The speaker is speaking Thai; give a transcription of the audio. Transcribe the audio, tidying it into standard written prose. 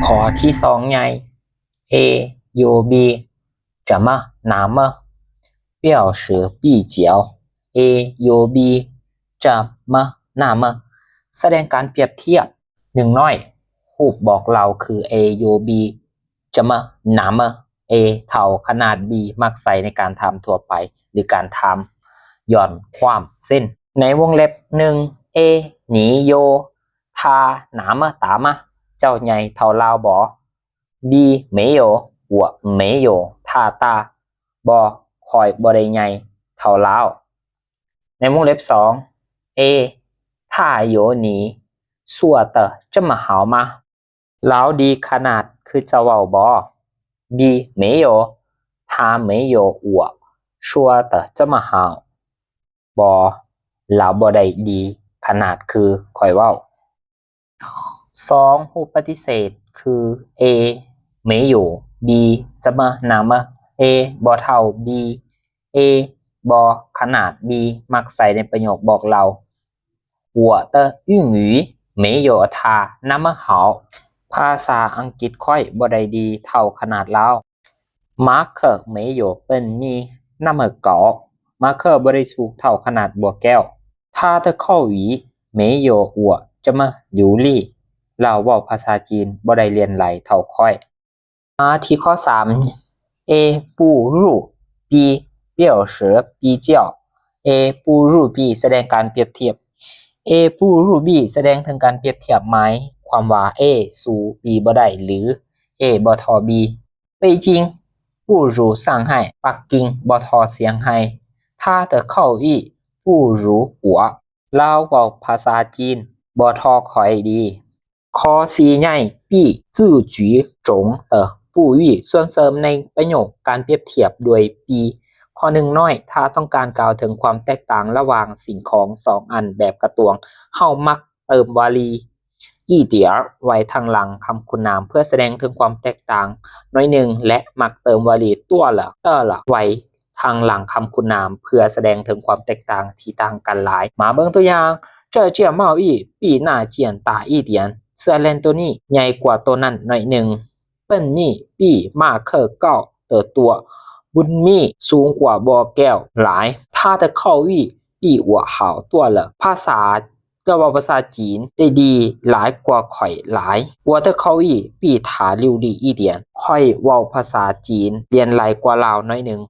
ข้อที่สองไง A 有 B 怎么那么表示比较 A 有 B 怎么那么แสดงการเปรียบเทียบหนึ่งน้อยรูปบอกเราคือ A โย B จะมาหนามา A เท่าขนาด B มักใส่ในการทำทั่วไปหรือการทำหย่อนความเส้นในวงเล็บหนึ่ง A หนีโยทาหนามาตามาเจ้าใหญ่เท่าลาวบอ B ไม่โย我没有ทาตาบอคอยบริใหญ่เท่าลาวในวงเล็บสอง A ถ้า有你说的这么好吗แล้วดีขนาดคือจะเว้าบอ B 没有他没有我说的这么好บอแล้วบ่ได้ดีขนาดคือคอยเว้าสองรูปปฏิเสธคือ A ไม่อยู่ B จะมาหนามา A บ่เท่า B A บ่ขนาด B มักใส่ในประโยคบอกเรา我的英语没有他那么好ภาษาอังกฤษค่อยบ่ได้ดีเท่าขนาดเรามาร์คไม่有笨มี那么高มาร์คบ่ได้สูงเท่าขนาดบัวแก้ว他的口语没有我这么流利เราเว้าภาษาจีนบ่ได้เรียนไหลเท่าค่อยมาที่ข้อ3 A 不如 B 表示比较 A 不如 B แสดงการเปรียบเทียบ A 不如 B แสดงถึงการเปรียบเทียบหมายความว่า A สู่ B บ่ได้หรือ A บ่ทอ B 北京不如上海ปักกิ่งบ่ทอเสียงไฮ他的口语不如我ลาวเว้าภาษาจีนบ่ทอข่อยดีข้อ4ใหญ่ B 自举中的不予ส่วนเสริมในประโยคการเปรียบเทียบด้วย B ข้อ1น้อยถ้าต้องการกล่าวถึงความแตกต่างระหว่างสิ่งของ2อันแบบกระตวงเฮามักเติมวลีอีเดียไว้ทางหลังคำคุณนามเพื่อแสดงถึงความแตกต่างน้อยหนึ่งและมักเติมวลีตัวละไว้ทางหลังคำคุณนามเพื่อแสดงถึงความแตกต่างที่ต่างกันหลายมาเบิ่งตัวอย่าง这件贸易比那件大一点เสื้อแลนตัวนี้ใหญ่กว่าตัวนั้นหน่อยหนึ่งเปิ้นมี่ปี่มาเคอเก้าเตอตัวบุญมี่สูงกว่าบ่อแก้วหลาย他的口语比我好多了ภาษาก็ว่าภาษาจีนได้ดีหลายกว่าข่อยหลาย我的口语比他流利一点ข่อยเว้าภาษาจีนเรียนหลายกว่าลาวหน่อยหนึ่ง